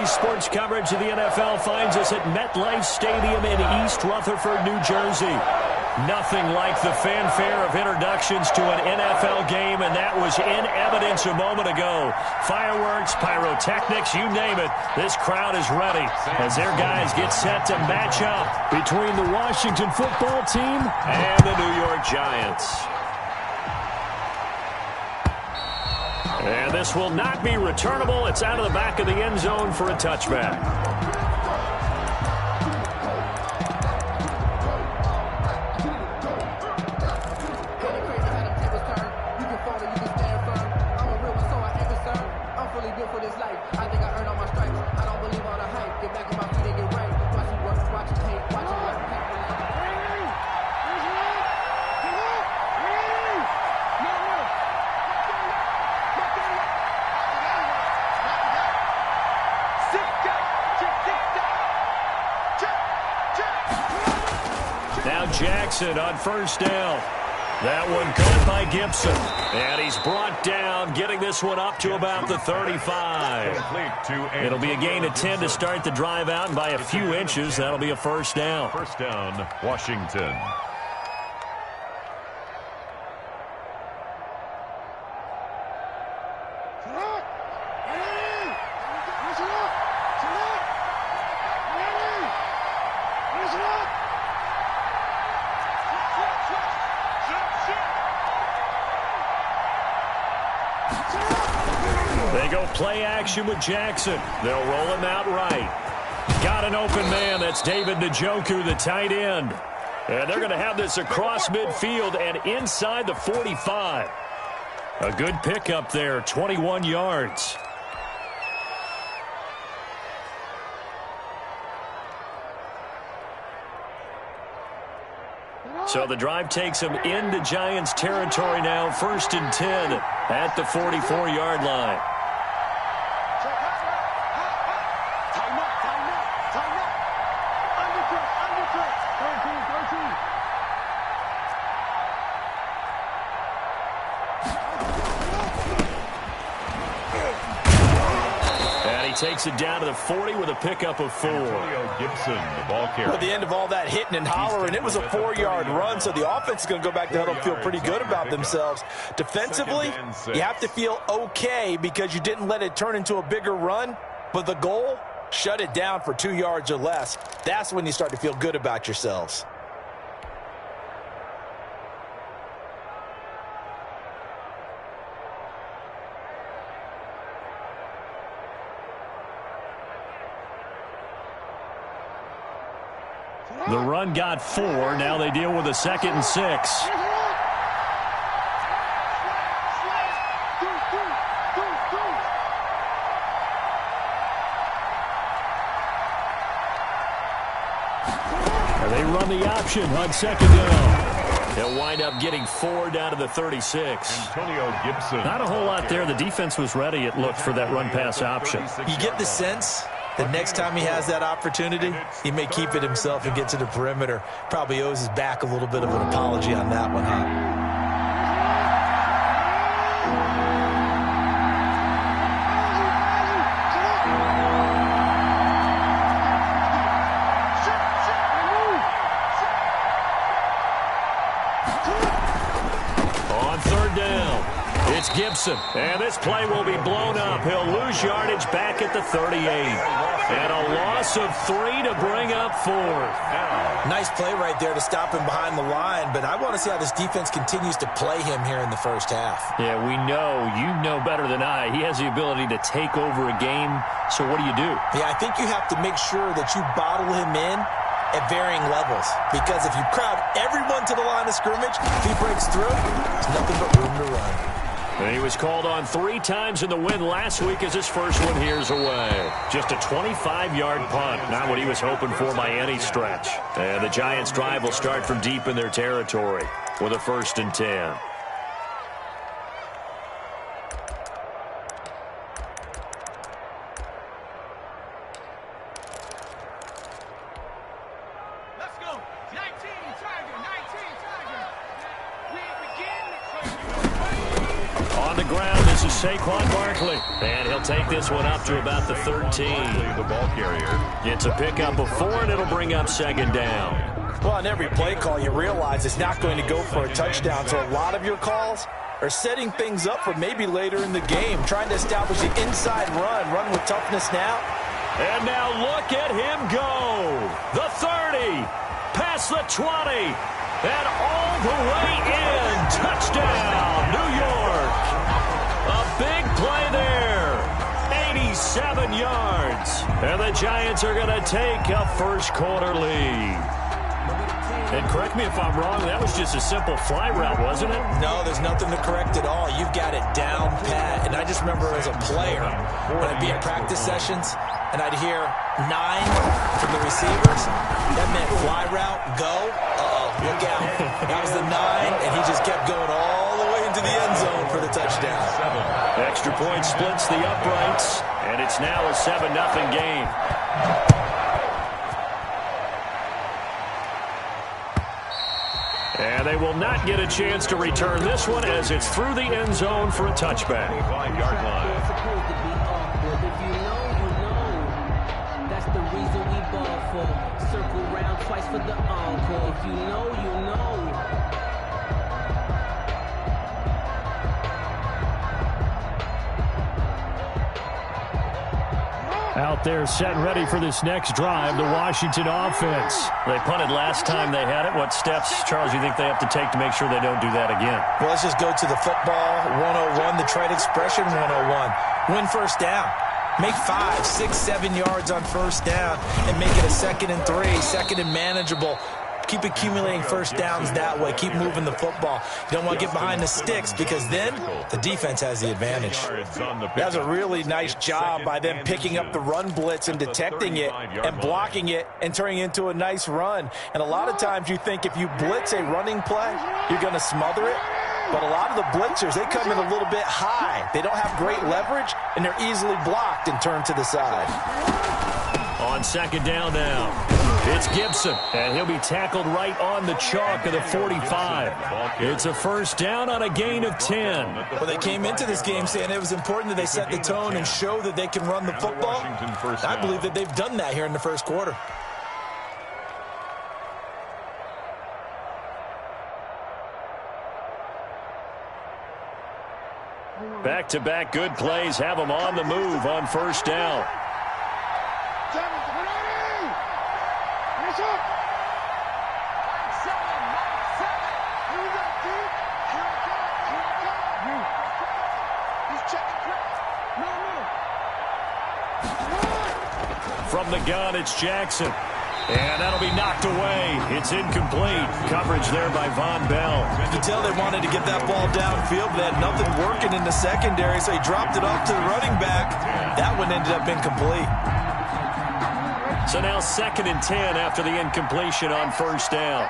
Today's sports coverage of the NFL finds us at MetLife Stadium in East Rutherford, New Jersey. Nothing like the fanfare of introductions to an NFL game, and that was in evidence a moment ago. Fireworks, pyrotechnics, you name it. This crowd is ready as their guys get set to match up between the Washington football team and the New York Giants. And this will not be returnable. It's out of the back of the end zone for a touchback. Jackson on first down. That one caught by Gibson. And he's brought down, getting this one up to about the 35. It'll be a gain of 10 to start the drive out, and by a few inches, that'll be a first down. First down, Washington. They go play action with Jackson. They'll roll him out right. Got an open man. That's David Njoku, the tight end. And they're going to have this across midfield and inside the 45. A good pickup there, 21 yards. So the drive takes them into Giants territory now. 1st and 10 at the 44-yard line. Takes it down to the 40 with a pickup of 4. Gibson, the ball carrier. At the end of all that hitting and hollering, it was a 4-yard run, so the offense is going to go back to huddle and feel pretty good about themselves. Defensively, you have to feel okay because you didn't let it turn into a bigger run, but the goal, shut it down for 2 yards or less. That's when you start to feel good about yourselves. The run got 4. Now they deal with a 2nd and 6. They run the option on 2nd down. They'll wind up getting 4 down to the 36. Antonio Gibson. Not a whole lot there. The defense was ready, it looked, for that run-pass option. You get the sense the next time he has that opportunity, he may keep it himself and get to the perimeter. Probably owes his back a little bit of an apology on that one, huh? Gibson, and this play will be blown up. He'll lose yardage back at the 38. And a loss of 3 to bring up 4th. Nice play right there to stop him behind the line, but I want to see how this defense continues to play him here in the first half. Yeah, we know, you know better than I, he has the ability to take over a game, so what do you do? Yeah, I think you have to make sure that you bottle him in at varying levels, because if you crowd everyone to the line of scrimmage, if he breaks through, there's nothing but room to run. And he was called on 3 times in the win last week as his first one here's away. Just a 25-yard punt, not what he was hoping for by any stretch. And the Giants' drive will start from deep in their territory with a 1st and 10. This is Saquon Barkley. And he'll take this one up to about the 13. The ball carrier. It's a pickup of 4, and it'll bring up second down. Well, on every play call, you realize it's not going to go for a touchdown. So a lot of your calls are setting things up for maybe later in the game, trying to establish the inside run with toughness now. And now look at him go. The 30, past the 20, and all the way in. Touchdown, New York. A big play there. 87 yards. And the Giants are going to take a first quarter lead. And correct me if I'm wrong, that was just a simple fly route, wasn't it? No, there's nothing to correct at all. You've got it down pat. And I just remember as a player, when I'd be at practice sessions, and I'd hear 9 from the receivers, that meant fly route, go. Look out. That was the 9, and he just kept going all the way into the end zone for the touchdown. Extra point splits the uprights, and it's now a 7-0 game. And they will not get a chance to return this one as it's through the end zone for a touchback. 5-yard line. If you know, you know. That's the reason we ball for. Circle round twice for the encore. If you know, you know. Out there set and ready for this next drive, the Washington offense. They punted last time they had it. What steps, Charles, you think they have to take to make sure they don't do that again? Well, let's just go to the football 101, the trade expression 101. Win first down. Make 5, 6, 7 yards on first down and make it a 2nd and 3, 2nd and manageable. Keep accumulating first downs that way. Keep moving the football. You don't want to get behind the sticks because then the defense has the advantage. That was a really nice job by them picking up the run blitz and detecting it and blocking it and turning it into a nice run. And a lot of times you think if you blitz a running play, you're going to smother it. But a lot of the blitzers, they come in a little bit high. They don't have great leverage, and they're easily blocked and turned to the side. On second down now, it's Gibson, and he'll be tackled right on the chalk of the 45. It's a first down on a gain of 10. Well, they came into this game saying it was important that they set the tone and show that they can run the football. I believe that they've done that here in the first quarter. Back-to-back good plays have them on the move on first down. From the gun, it's Jackson. And that'll be knocked away. It's incomplete. Coverage there by Von Bell. You can tell they wanted to get that ball downfield, but they had nothing working in the secondary, so he dropped it off to the running back. That one ended up incomplete. So now 2nd and 10 after the incompletion on first down.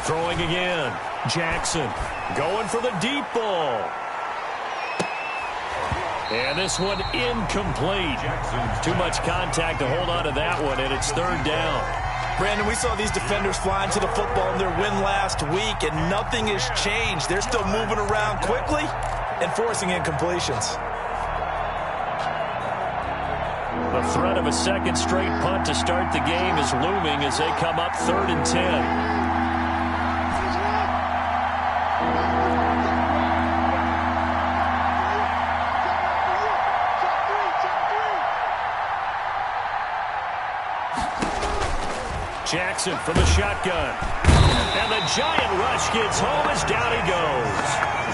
Throwing again. Jackson going for the deep ball. And this one incomplete. Too much contact to hold on to that one, and it's 3rd down. Brandon, we saw these defenders flying to the football in their win last week, and nothing has changed. They're still moving around quickly and forcing incompletions. The threat of a second straight punt to start the game is looming as they come up 3rd and 10. Jackson from the shotgun. And the giant rush gets home as down he goes.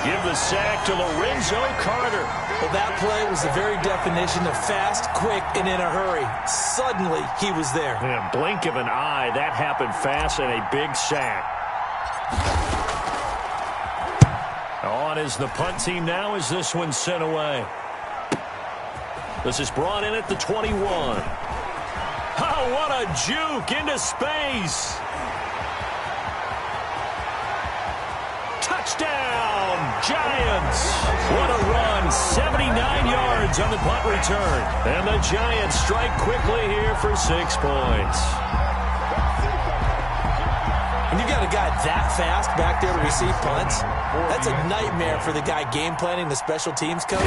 Give the sack to Lorenzo Carter. Well, that play was the very definition of fast, quick, and in a hurry. Suddenly, he was there. In a blink of an eye, that happened fast and a big sack. On is the punt team now as this one's sent away. This is brought in at the 21. Oh, what a juke into space. Touchdown, Giants. What a run. 79 yards on the punt return. And the Giants strike quickly here for 6 points. When you've got a guy that fast back there to receive punts, that's a nightmare for the guy game planning, the special teams coach.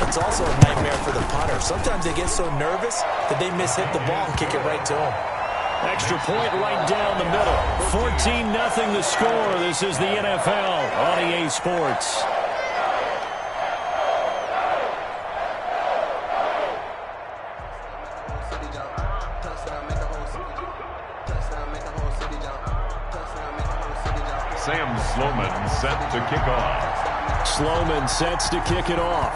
It's also a nightmare for the punter. Sometimes they get so nervous that they miss-hit the ball and kick it right to him. Extra point right down the middle. 14-0 the score. This is the NFL on EA Sports. Sam Sloman set to kick off. Sloman sets to kick it off.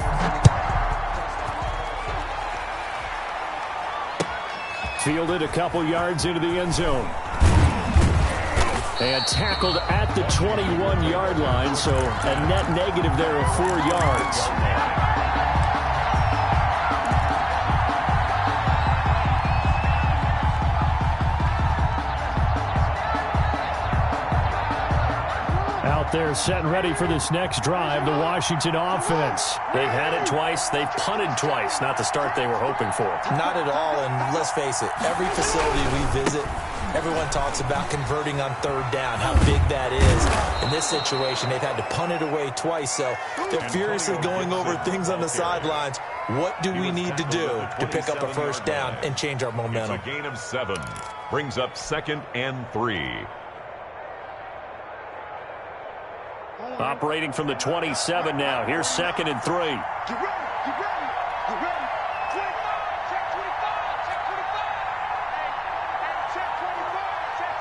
Fielded a couple yards into the end zone. And tackled at the 21-yard line, so a net negative there of 4 yards. They're set and ready for this next drive, the Washington offense. They've had it twice. They've punted twice. Not the start they were hoping for. Not at all, and let's face it, every facility we visit, everyone talks about converting on third down, how big that is. In this situation, they've had to punt it away twice, so they're furiously going over things on the sidelines. What do we need to do to pick up a first down and change our momentum? It's a gain of 7. Brings up 2nd and 3. Operating from the 27 now. Here's 2nd and 3. Get ready, get ready, get ready. 25, check 25, check 25. Hey, check 25, check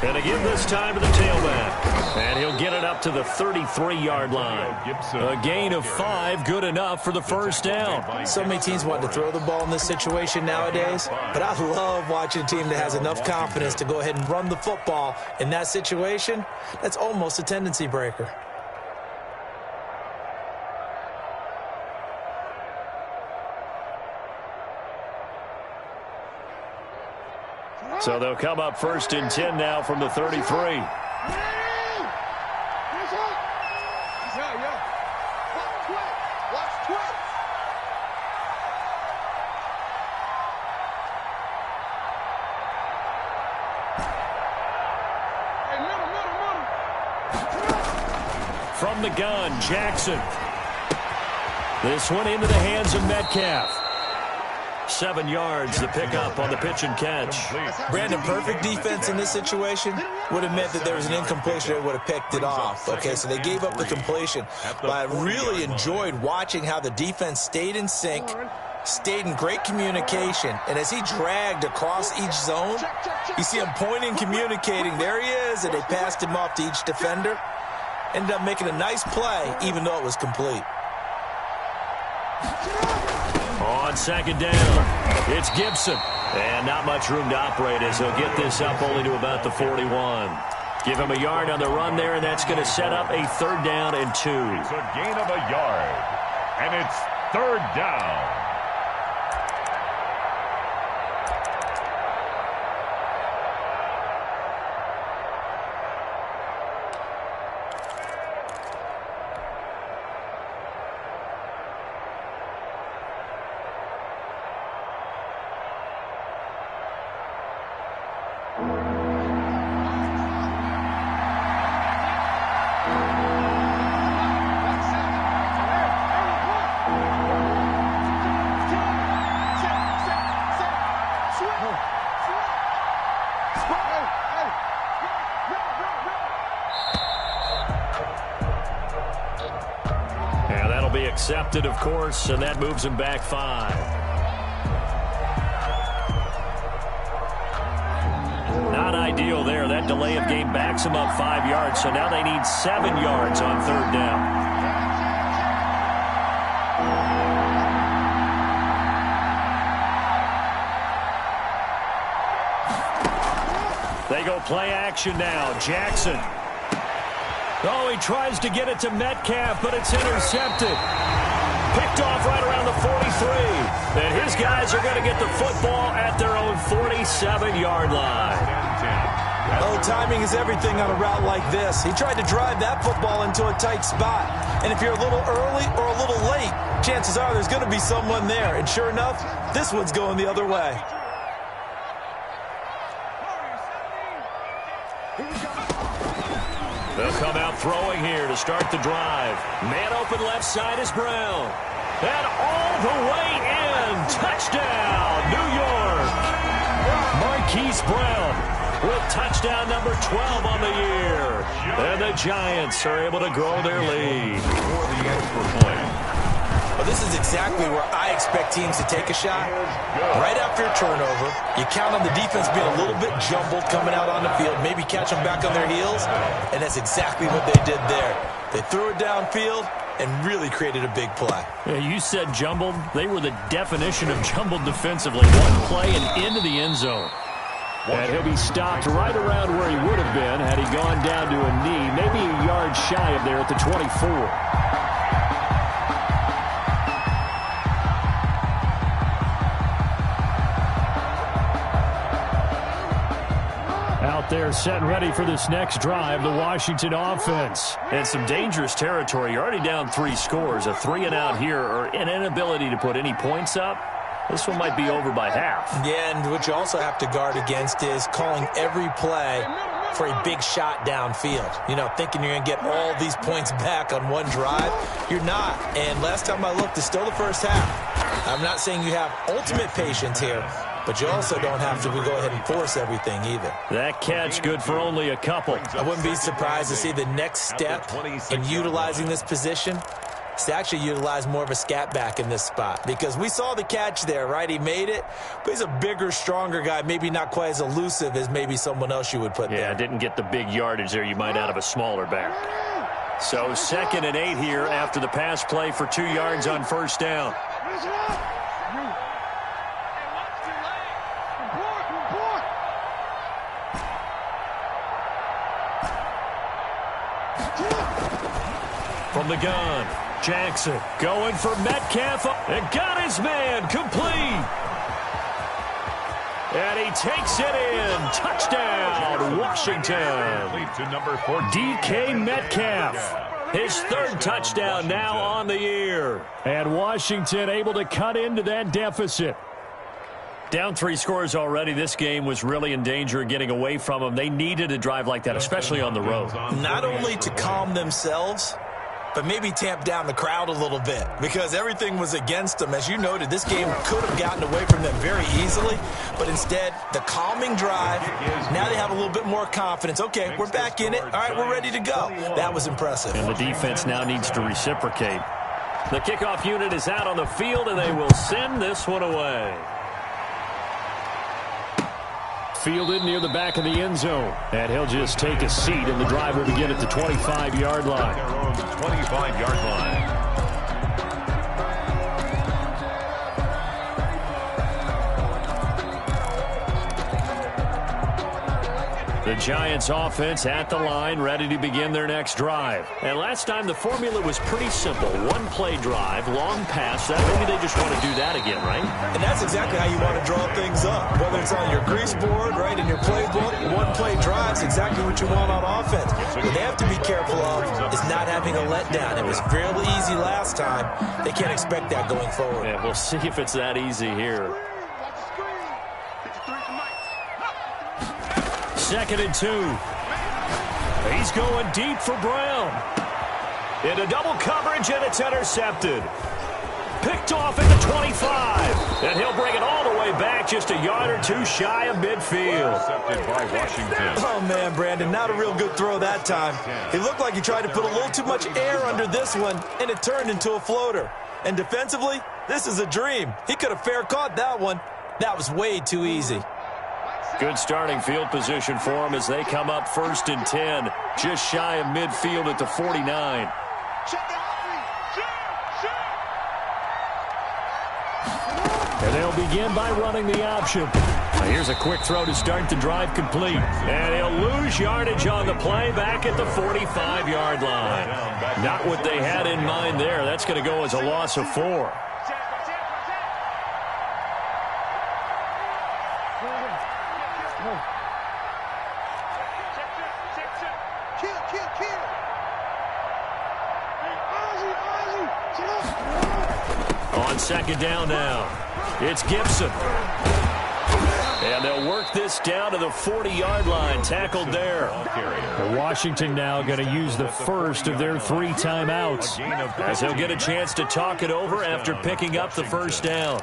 22. And again this time to the tailback. And he'll get it up to the 33-yard line. A gain of 5, good enough for the first down. So many teams want to throw the ball in this situation nowadays, but I love watching a team that has enough confidence to go ahead and run the football. In that situation, that's almost a tendency breaker. So they'll come up 1st and 10 now from the 33. From the gun, Jackson. This one into the hands of Metcalf. 7 yards, the pickup on the pitch and catch. Brandon, perfect defense in this situation would have meant that there was an incompletion. They would have picked it off. Okay, so they gave up the completion. But I really enjoyed watching how the defense stayed in sync, stayed in great communication. And as he dragged across each zone, you see him pointing, communicating. There he is, and they passed him off to each defender. Ended up making a nice play, even though it was complete. On 2nd down, it's Gibson. And not much room to operate as he'll get this up only to about the 41. Give him a yard on the run there, and that's going to set up a 3rd down and 2. It's a gain of a yard, and it's 3rd down. Accepted, of course, and that moves him back 5. Not ideal there. That delay of game backs him up 5 yards, so now they need 7 yards on 3rd down. They go play action now. Jackson. Oh, he tries to get it to Metcalf, but it's intercepted. Picked off right around the 43. And his guys are going to get the football at their own 40. 47-yard line. Oh, timing is everything on a route like this. He tried to drive that football into a tight spot. And if you're a little early or a little late, chances are there's going to be someone there. And sure enough, this one's going the other way. They'll come out throwing here to start the drive. Man open left side is Brown. And all the way in. Touchdown, New York. Marquise Brown with touchdown number 12 on the year. And the Giants are able to grow their lead. For the extra point. Well, this is exactly where I expect teams to take a shot. Right after a turnover, you count on the defense being a little bit jumbled coming out on the field, maybe catch them back on their heels, and that's exactly what they did there. They threw it downfield and really created a big play. Yeah, you said jumbled. They were the definition of jumbled defensively. One play and into the end zone. And he'll be stopped right around where he would have been had he gone down to a knee, maybe a yard shy of there at the 24. Out there set and ready for this next drive, the Washington offense. And some dangerous territory. You're already down 3 scores. A 3-and-out here or an inability to put any points up. This one might be over by half. Yeah, and what you also have to guard against is calling every play for a big shot downfield. You know, thinking you're going to get all these points back on one drive. You're not. And last time I looked, it's still the first half. I'm not saying you have ultimate patience here, but you also don't have to go ahead and force everything either. That catch good for only a couple. I wouldn't be surprised to see the next step in utilizing this position is to actually utilize more of a scat back in this spot. Because we saw the catch there, right? He made it, but he's a bigger, stronger guy, maybe not quite as elusive as maybe someone else you would put there. Yeah, didn't get the big yardage there you might out of a smaller back. So 2nd and 8 here after the pass play for 2 yards on first down. From the gun, Jackson going for Metcalf and got his man complete. And he takes it in. Touchdown, Washington. To number 14. DK Metcalf. His 3rd touchdown now on the year. And Washington able to cut into that deficit. Down 3 scores already. This game was really in danger of getting away from them. They needed a drive like that, especially on the road. Not only to calm themselves, but maybe tamp down the crowd a little bit because everything was against them. As you noted, this game could have gotten away from them very easily, but instead, the calming drive, now they have a little bit more confidence. Okay, we're back in it. All right, we're ready to go. That was impressive. And the defense now needs to reciprocate. The kickoff unit is out on the field, and they will send this one away. Fielded near the back of the end zone. And he'll just take a seat, and the drive will begin at the 25-yard line. Their own 25-yard line. The Giants offense at the line, ready to begin their next drive. And last time the formula was pretty simple. 1-play drive, long pass. Maybe they just want to do that again, right? And that's exactly how you want to draw things up. Whether it's on your grease board, right, in your playbook, 1-play drive's exactly what you want on offense. What they have to be careful of is not having a letdown. It was fairly easy last time. They can't expect that going forward. Yeah, we'll see if it's that easy here. 2nd and 2. He's going deep for Brown. Into double coverage, and it's intercepted. Picked off at the 25. And he'll bring it all the way back just a yard or 2 shy of midfield. Intercepted by Washington. Oh, man, Brandon, not a real good throw that time. He looked like he tried to put a little too much air under this one, and it turned into a floater. And defensively, this is a dream. He could have fair caught that one. That was way too easy. Good starting field position for them as they come up 1st and 10, just shy of midfield at the 49. And they'll begin by running the option. Now here's a quick throw to start the drive complete. And he'll lose yardage on the play back at the 45-yard line. Not what they had in mind there. That's going to go as a loss of 4. On second down now, it's Gibson. And they'll work this down to the 40-yard line, tackled there. Washington now going to use the first of their 3 timeouts, as he'll get a chance to talk it over after picking up the first down.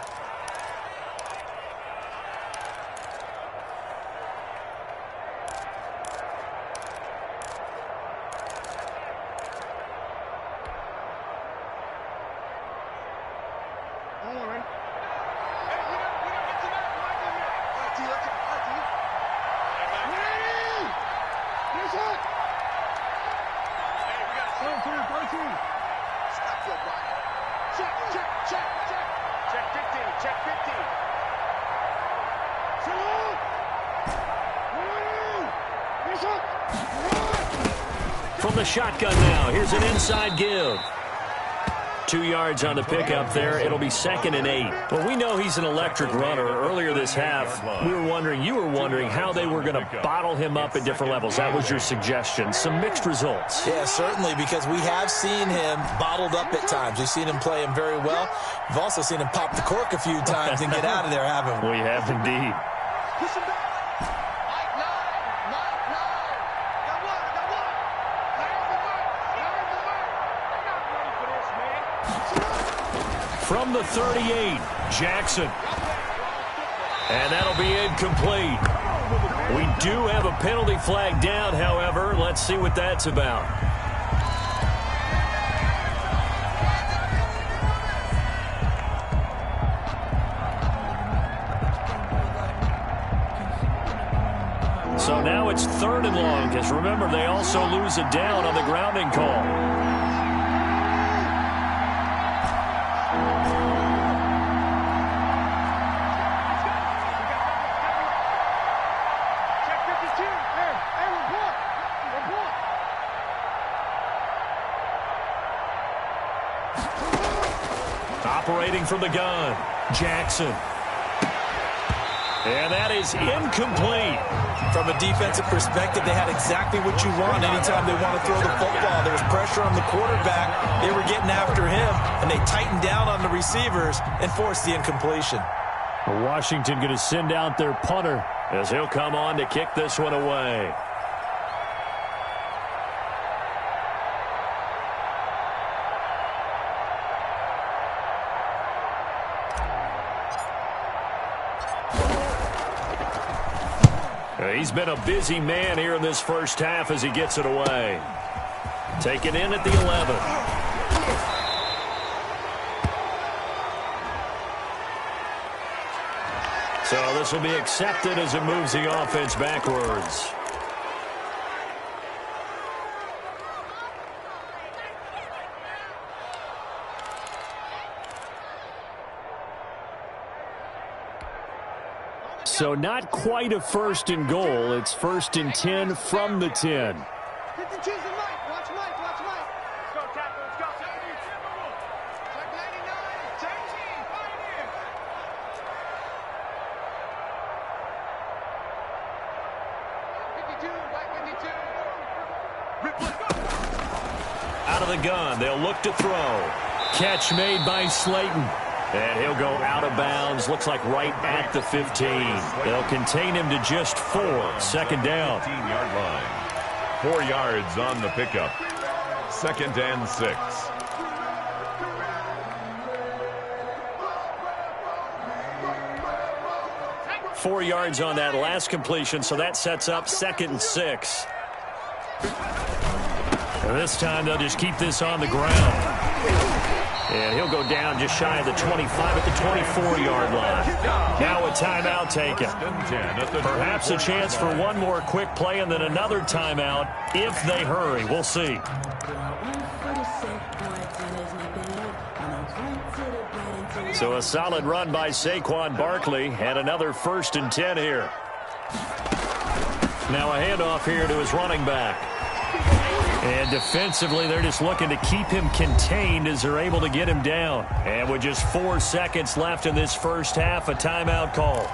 From the shotgun now, here's an inside give. 2 yards on the pickup there. It'll be 2nd and 8. Well, we know he's an electric runner. Earlier this half, you were wondering how they were going to bottle him up at different levels. That was your suggestion. Some mixed results. Yeah, certainly, because we have seen him bottled up at times. We've seen him play him very well. We've also seen him pop the cork a few times and get out of there, haven't we? We have indeed. From the 38, Jackson. And that'll be incomplete. We do have a penalty flag down, however. Let's see what that's about. So now it's 3rd and long, because remember, they also lose a down on the grounding call. Operating from the gun, Jackson. And that is incomplete. From a defensive perspective, they had exactly what you want anytime they want to throw the football. There was pressure on the quarterback. They were getting after him, and they tightened down on the receivers and forced the incompletion. Washington going to send out their punter, as he'll come on to kick this one away. He's been a busy man here in this first half as he gets it away. Taken in at the 11. So this will be accepted as it moves the offense backwards. So not quite a 1st and goal. It's 1st and 10 from the 10. Watch Mike. Watch Mike. Let's go, tackle. Let's go. Check 99. Check team. Pioneer. 52. White 52. Out of the gun. They'll look to throw. Catch made by Slayton. And he'll go out of bounds, looks like right at the 15. They'll contain him to just 4. 2nd down. 15-yard line. 4 yards on the pickup. 2nd and 6. Four yards on that last completion, so that sets up 2nd and 6. And this time they'll just keep this on the ground. And he'll go down just shy of the 25 at the 24-yard line. Now a timeout taken. Perhaps a chance for one more quick play and then another timeout if they hurry. We'll see. So a solid run by Saquon Barkley and another 1st and 10 here. Now a handoff here to his running back. And defensively, they're just looking to keep him contained as they're able to get him down. And with just 4 seconds left in this first half, a timeout call.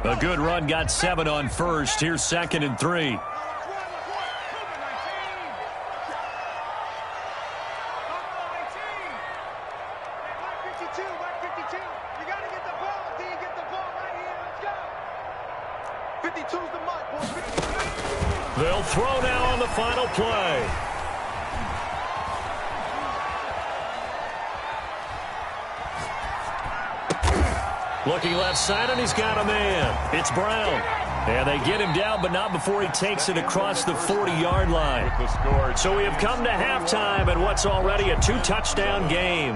A good run got 7 on first. Here's 2nd and 3. They'll throw now on the final play. Looking left side, and he's got a man. It's Brown. And they get him down, but not before he takes it across the 40-yard line. So we have come to halftime in what's already a 2-touchdown game.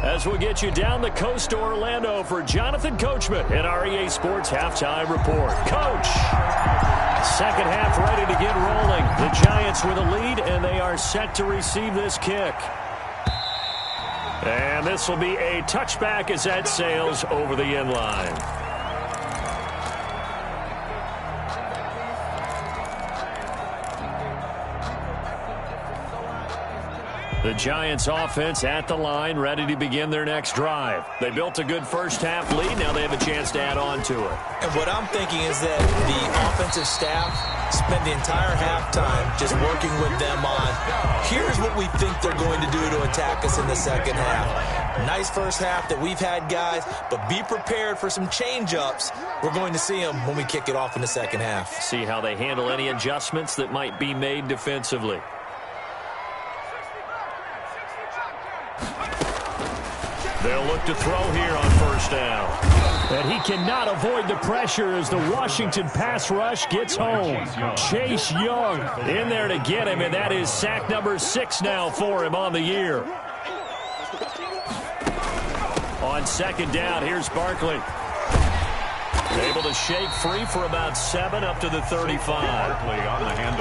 As we get you down the coast to Orlando for Jonathan Coachman at our EA Sports Halftime Report. Coach! Second half ready to get rolling. The Giants with a lead, and they are set to receive this kick. And this will be a touchback as that sails over the end line. The Giants offense at the line, ready to begin their next drive. They built a good first-half lead. Now they have a chance to add on to it. And what I'm thinking is that the offensive staff spent the entire halftime just working with them on, here's what we think they're going to do to attack us in the second half. Nice first half that we've had, guys, but be prepared for some change-ups. We're going to see them when we kick it off in the second half. See how they handle any adjustments that might be made defensively. They'll look to throw here on first down. And he cannot avoid the pressure as the Washington pass rush gets home. Chase Young in there to get him, and that is sack number 6 now for him on the year. On second down, here's Barkley. Able to shake free for about 7 up to the 35.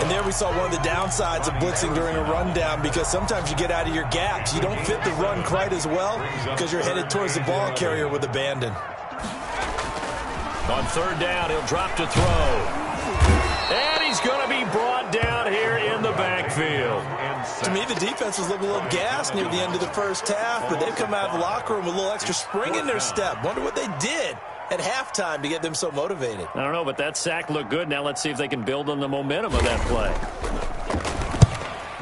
And there we saw one of the downsides of blitzing during a rundown, because sometimes you get out of your gaps. You don't fit the run quite as well because you're headed towards the ball carrier with abandon. On third down, he'll drop to throw. And he's going to be brought down here in the backfield. To me, the defense was looking a little gassed near the end of the first half, but they've come out of the locker room with a little extra spring in their step. Wonder what they did at halftime to get them so motivated. I don't know, but that sack looked good. Now let's see if they can build on the momentum of that play.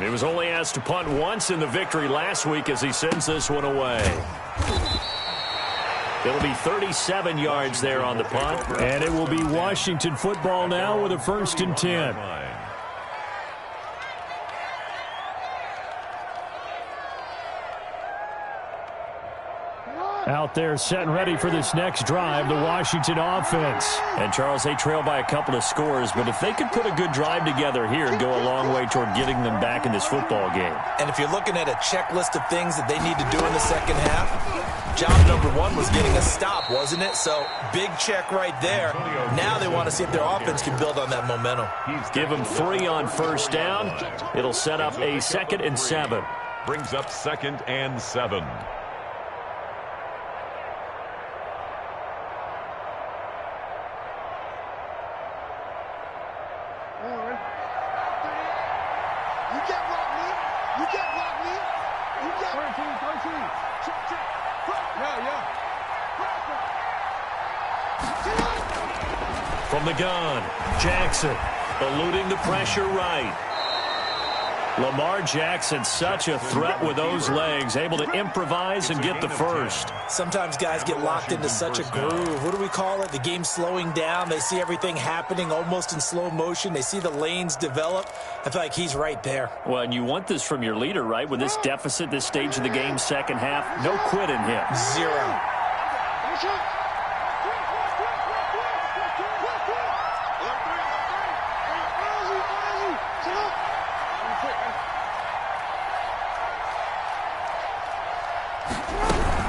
He was only asked to punt once in the victory last week as he sends this one away. It'll be 37 yards there on the punt. And it will be Washington football now with a 1st and 10. Out there set and ready for this next drive, the Washington offense. And, Charles, they trail by a couple of scores, but if they could put a good drive together here and go a long way toward getting them back in this football game. And if you're looking at a checklist of things that they need to do in the second half, job number 1 was getting a stop, wasn't it? So, big check right there. Now they want to see if their offense can build on that momentum. Give them 3 on first down. It'll set up a 2nd and 7. Brings up 2nd and 7. From the gun, Jackson eluding the pressure right. Lamar Jackson, such a threat with those legs, able to improvise and get the first. Sometimes guys get locked into such a groove. What do we call it? The game slowing down. They see everything happening almost in slow motion. They see the lanes develop. I feel like he's right there. Well, and you want this from your leader, right? With this deficit, this stage of the game, second half, no quit in him. 0.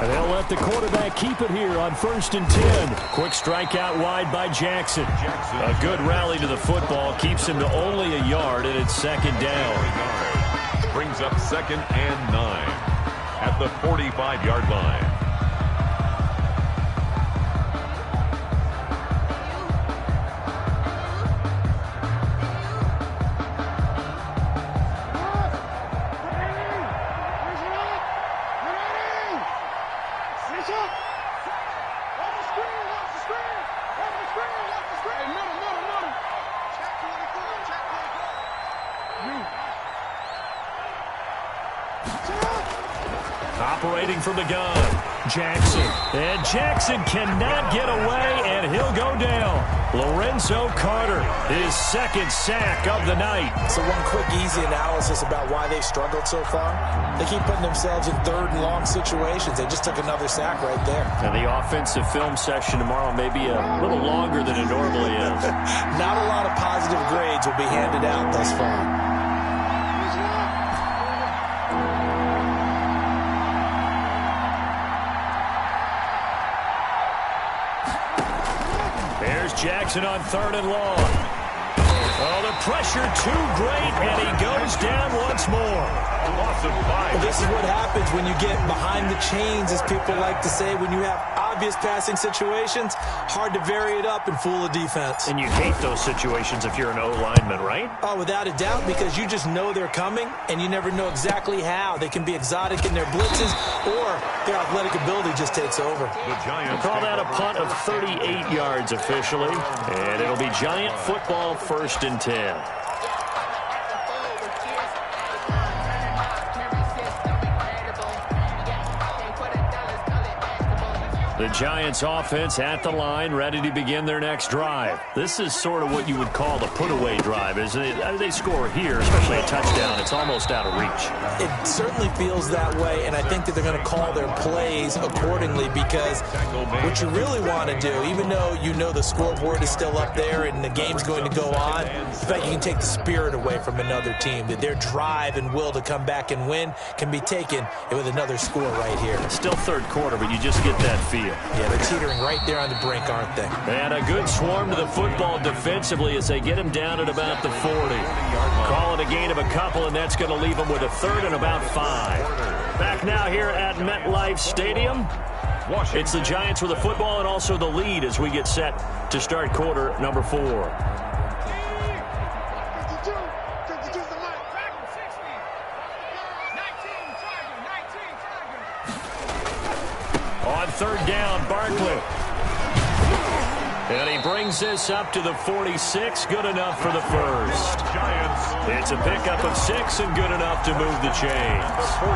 And they'll let the quarterback keep it here on 1st and 10. Quick strike out wide by Jackson. A good rally to the football keeps him to only a yard, and it's 2nd down. Brings up 2nd and 9 at the 45-yard line. Operating from the gun, Jackson. And Jackson cannot get away, and he'll go down. Lorenzo Carter, his second sack of the night. So one quick, easy analysis about why they struggled so far. They keep putting themselves in third and long situations. They just took another sack right there. And the offensive film session tomorrow may be a little longer than it normally is. Not a lot of positive grades will be handed out thus far. Jackson on 3rd and long. Oh, the pressure too great, and he goes down once more. Well, this is what happens when you get behind the chains, as people like to say. When you have obvious passing situations, hard to vary it up and fool a defense. And you hate those situations if you're an O-lineman, right? Oh, without a doubt, because you just know they're coming, and you never know exactly how. They can be exotic in their blitzes, or their athletic ability just takes over. We'll call that a punt of 38 yards officially, and it'll be Giant football 1st and 10. The Giants offense at the line, ready to begin their next drive. This is sort of what you would call the put-away drive, isn't it? They score here, especially a touchdown. It's almost out of reach. It certainly feels that way, and I think that they're going to call their plays accordingly, because what you really want to do, even though you know the scoreboard is still up there and the game's going to go on, in fact, you can take the spirit away from another team, that their drive and will to come back and win can be taken with another score right here. Still 3rd quarter, but you just get that feel. Yeah, they're teetering right there on the brink, aren't they? And a good swarm to the football defensively as they get him down at about the 40. Call it a gain of a couple, and that's going to leave them with a 3rd and about 5. Back now here at MetLife Stadium. It's the Giants with the football and also the lead as we get set to start quarter number 4. On 3rd down, Barkley. And he brings this up to the 46. Good enough for the 1st. It's a pickup of 6 and good enough to move the chains.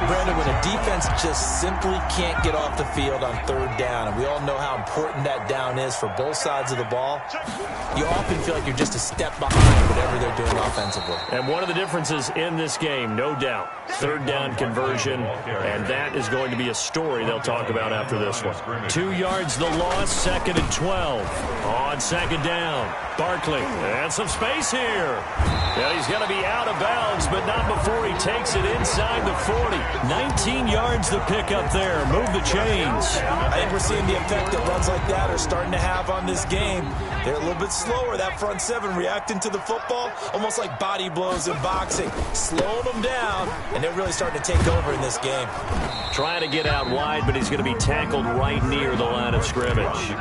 Brandon, when a defense just simply can't get off the field on 3rd down, and we all know how important that down is for both sides of the ball, you often feel like you're just a step behind whatever they're doing offensively. And one of the differences in this game, no doubt, 3rd down conversion, and that is going to be a story they'll talk about after this one. 2 yards the loss, 2nd and 12. On 2nd down, Barkley, and some space here. Yeah, he's going to be out of bounds, but not before he takes it inside the 40. 19 yards to pick up there. Move the chains. I think we're seeing the effect that runs like that are starting to have on this game. They're a little bit slower, that front 7, reacting to the football, almost like body blows in boxing, slowing them down, and they're really starting to take over in this game. Trying to get out wide, but he's going to be tackled right near the line of scrimmage.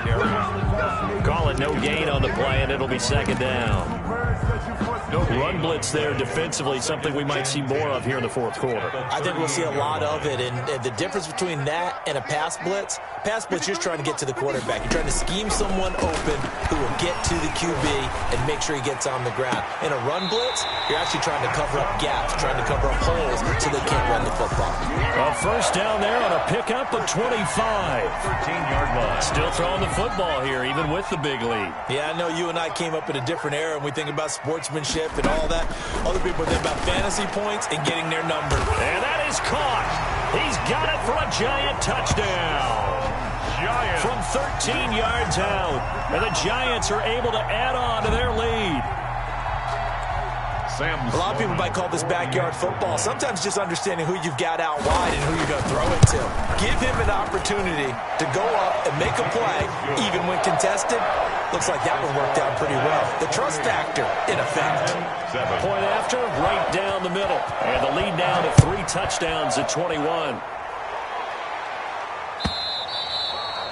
Call it no gain on the play, and it'll be 2nd down. Run blitz there defensively, something we might see more of here in the 4th quarter. I think we'll see a lot of it, and the difference between that and a pass blitz, you're just trying to get to the quarterback. You're trying to scheme someone open who will get to the QB and make sure he gets on the ground. In a run blitz, you're actually trying to cover up gaps, trying to cover up holes so they can't run the football. A 1st down there on a pickup of 25. 13-yard line. Still throwing the football here, even with the big lead. Yeah, I know you and I came up in a different era, and we think about sportsmanship and all that. Other people think about fantasy points and getting their number. And that is caught. He's got it for a Giant touchdown. From 13 yards out. And the Giants are able to add on to their lead. A lot of people might call this backyard football. Sometimes just understanding who you've got out wide and who you're going to throw it to. Give him an opportunity to go up and make a play, even when contested. Looks like that one worked out pretty well. The trust factor in effect. Point after, right down the middle. And the lead now to 3 touchdowns at 21.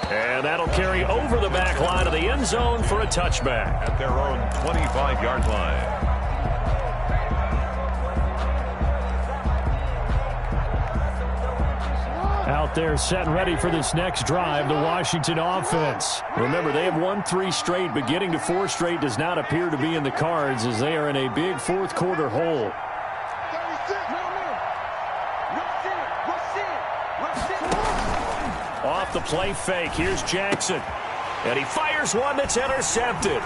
And that'll carry over the back line of the end zone for a touchback. At their own 25-yard line. Out there set and ready for this next drive, the Washington offense. Remember, they have won 3 straight, but getting to 4 straight does not appear to be in the cards as they are in a big 4th quarter hole. 36. Off the play fake, here's Jackson. And he fires one that's intercepted.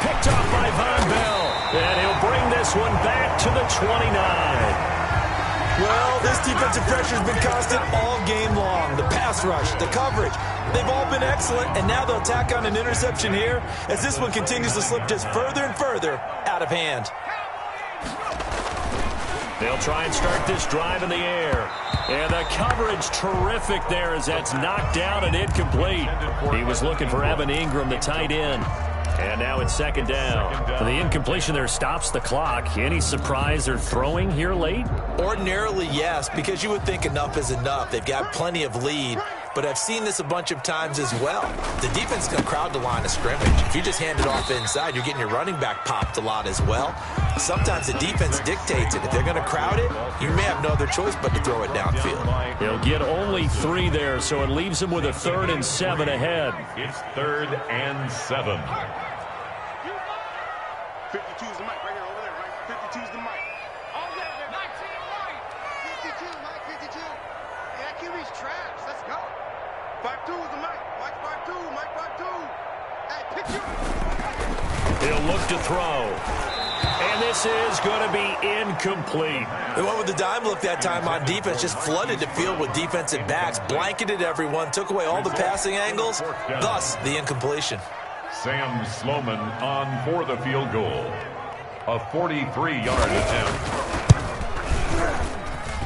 Picked off by Von Bell. And he'll bring this one back to the 29. Well, this defensive pressure has been constant all game long. The pass rush, the coverage, they've all been excellent, and now they'll tack on an interception here as this one continues to slip just further and further out of hand. They'll try and start this drive in the air. And the coverage terrific there as that's knocked down and incomplete. He was looking for Evan Ingram, the tight end. And now it's second down. The incompletion there stops the clock. Any surprise they're throwing here late? Ordinarily, yes, because you would think enough is enough. They've got plenty of lead, but I've seen this a bunch of times as well. The defense can crowd the line of scrimmage. If you just hand it off inside, you're getting your running back popped a lot as well. Sometimes the defense dictates it. If they're going to crowd it, you may have no other choice but to throw it downfield. He'll get only 3 there, so it leaves him with a 3rd and 7 ahead. It's 3rd and 7. 52 is the mic right here, over there, right? 52 is the mic. Over there, 19 Mike. 52, Mike, 52. Yeah, that QB's trash. Let's go. 52 is the mic. Mike 52, Mike 52. Hey, pick you. He'll look to throw. And this is going to be incomplete. They went with the dime look that time on defense, just flooded the field with defensive backs, blanketed everyone, took away all the passing angles, thus the incompletion. Sam Sloman on for the field goal. A 43-yard attempt.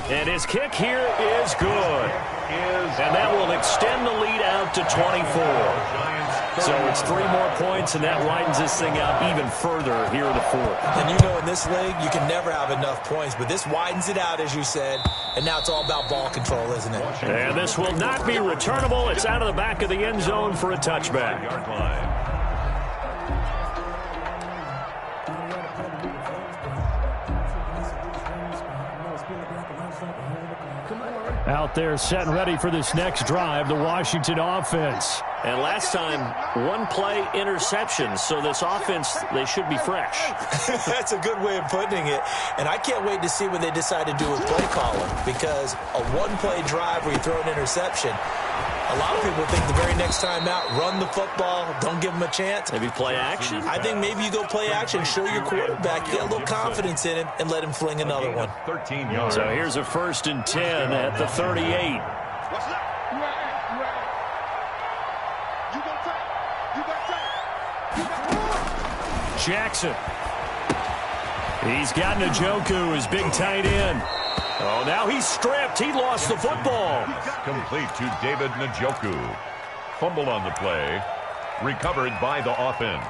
And his kick here is good. And that will extend the lead out to 24. So it's 3 more points, and that widens this thing out even further here in the 4th. And you know in this league, you can never have enough points, but this widens it out, as you said, and now it's all about ball control, isn't it? And this will not be returnable. It's out of the back of the end zone for a touchback. Yard line. Out there set and ready for this next drive, the Washington offense. And last time, 1 play interception, so this offense, they should be fresh. That's a good way of putting it. And I can't wait to see what they decide to do with play calling, because a 1-play drive where you throw an interception, a lot of people think the very next time out, run the football, don't give them a chance. Maybe play action? I think maybe you go play action, show your quarterback, get a little confidence in him, and let him fling another one. 13 yards. So here's a 1st and 10 at the 38. What's up? You gonna take? You gonna take? You got Jackson. He's got Njoku, his big tight end. Oh, now he's stripped. He lost the football. Complete to David Njoku. Fumble on the play. Recovered by the offense.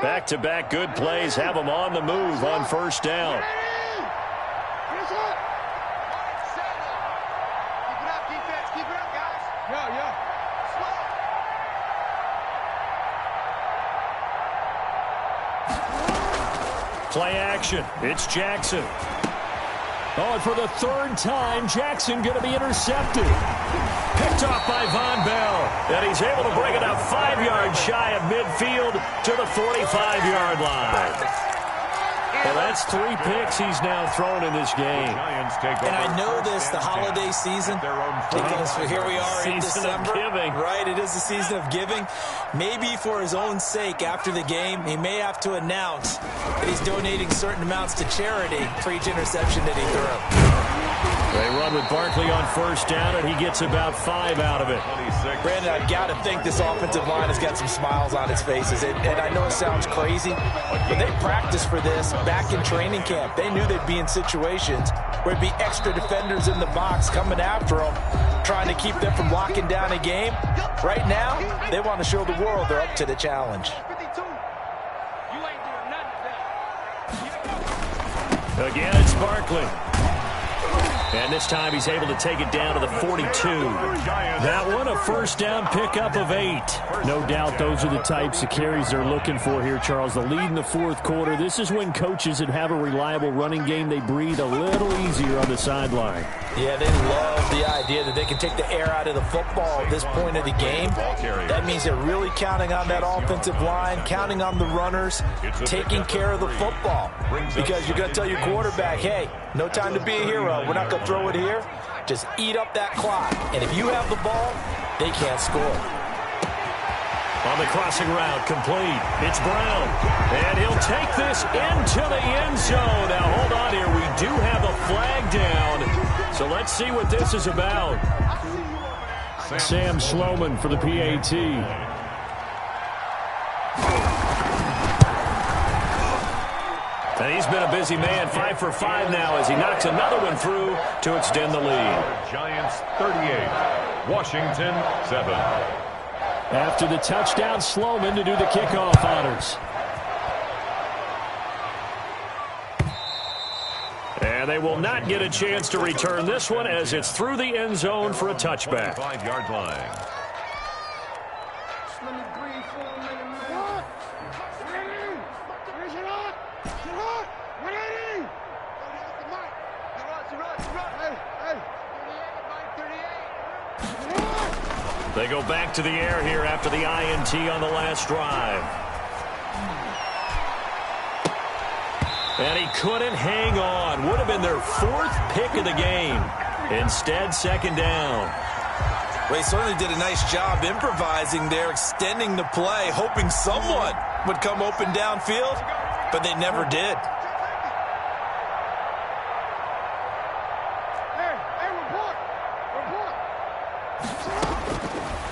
Back-to-back good plays have them on the move on 1st down. Finish up. Keep it up, defense. Keep it up, guys. Yeah. Play action. It's Jackson. Oh, and for the 3rd time, Jackson going to be intercepted. Picked off by Von Bell. And he's able to bring it up 5 yards shy of midfield to the 45-yard line. Well, that's 3 picks he's now thrown in this game. And I know this, the holiday season, because here we are in December. Season of giving. Right, it is the season of giving. Maybe for his own sake, after the game, he may have to announce that he's donating certain amounts to charity for each interception that he threw. They run with Barkley on 1st down, and he gets about 5 out of it. Brandon, I've got to think this offensive line has got some smiles on its faces. And I know it sounds crazy, but they practiced for this back in training camp. They knew they'd be in situations where there'd be extra defenders in the box coming after them, trying to keep them from locking down a game. Right now, they want to show the world they're up to the challenge. 52. You ain't doing nothing today. Again, it's Barkley. And this time he's able to take it down to the 42. That one a first down pickup of 8. No doubt those are the types of carries they're looking for here, Charles. The lead in the fourth quarter. This is when coaches that have a reliable running game, they breathe a little easier on the sideline. Yeah, they love the idea that they can take the air out of the football at this point of the game. That means they're really counting on that offensive line, counting on the runners, taking care of the football. Because you're going to tell your quarterback, hey, no time to be a hero. We're not going to throw it here. Just eat up that clock. And if you have the ball, they can't score. On the crossing route, complete. It's Brown. And he'll take this into the end zone. Now, hold on here. We do have a flag down. So let's see what this is about. Sam Sloman for the PAT. And he's been a busy man, 5 for 5 now as he knocks another one through to extend the lead. Giants 38, Washington 7. After the touchdown, Sloman to do the kickoff honors. And they will not get a chance to return this one as it's through the end zone for a touchback. 5-yard line. They go back to the air here after the INT on the last drive. And he couldn't hang on. Would have been their 4th pick of the game. Instead, second down. Well, he certainly did a nice job improvising there, extending the play, hoping someone would come open downfield, but they never did.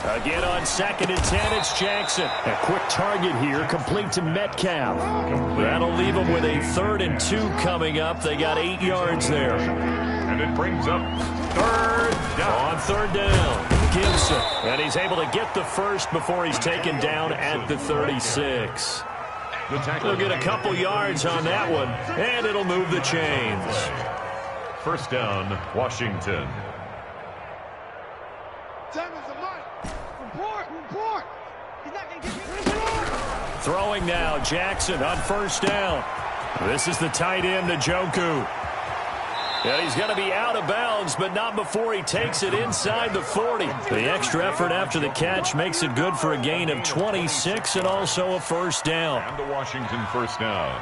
Again on 2nd and 10, it's Jackson. A quick target here, complete to Metcalf. That'll leave them with a 3rd and 2 coming up. They got 8 yards there. And it brings up 3rd down. On 3rd down, Gibson. And he's able to get the first before he's taken down at the 36. They'll get a couple yards on that one, and it'll move the chains. First down, Washington. Throwing now, Jackson on first down. This is the tight end, Njoku. And he's going to be out of bounds, but not before he takes it inside the 40. The extra effort after the catch makes it good for a gain of 26 and also a first down. And the Washington first down.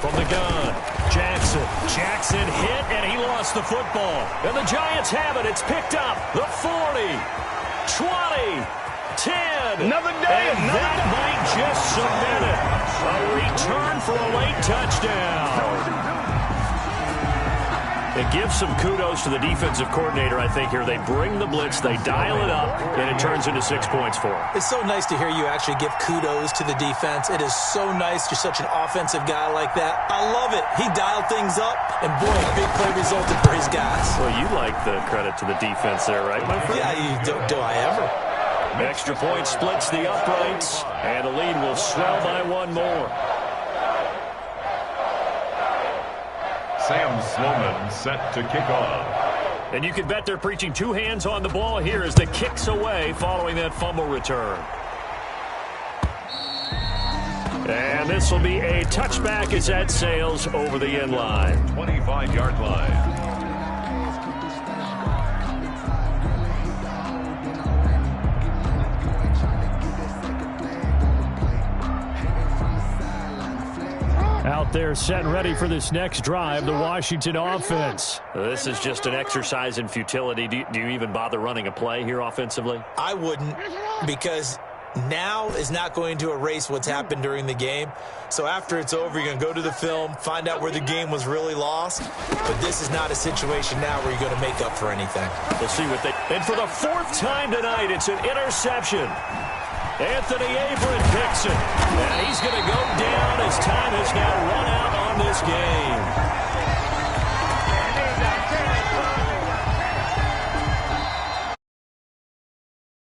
From the gun, Jackson hit, and he lost the football. And the Giants have it. It's picked up. The 40, 20, 10. Another day. And that might just cement it. A return for a late touchdown. It gives some kudos to the defensive coordinator, I think, here. They bring the blitz, they dial it up, and it turns into 6 points for them. It's so nice to hear you actually give kudos to the defense. It is so nice. You're such an offensive guy like that. I love it. He dialed things up, and boy, a big play resulted for his guys. Well, you like the credit to the defense there, right, my friend? Yeah, do I ever? Extra point splits the uprights, and the lead will swell by one more. Sam Sloman set to kick off. And you can bet they're preaching 2 hands on the ball here as the kick's away following that fumble return. And this will be a touchback as that sails over the end line. 25-yard line. Out there set and ready for this next drive, the Washington offense. This is just an exercise in futility. Do you even bother running a play here offensively? I wouldn't, because now is not going to erase what's happened during the game. So after it's over, you're going to go to the film, find out where the game was really lost. But this is not a situation now where you're going to make up for anything. We'll see what they... And for the 4th time tonight, it's an interception. Anthony Averett picks it. And he's going to go down as time has now run out on on this game.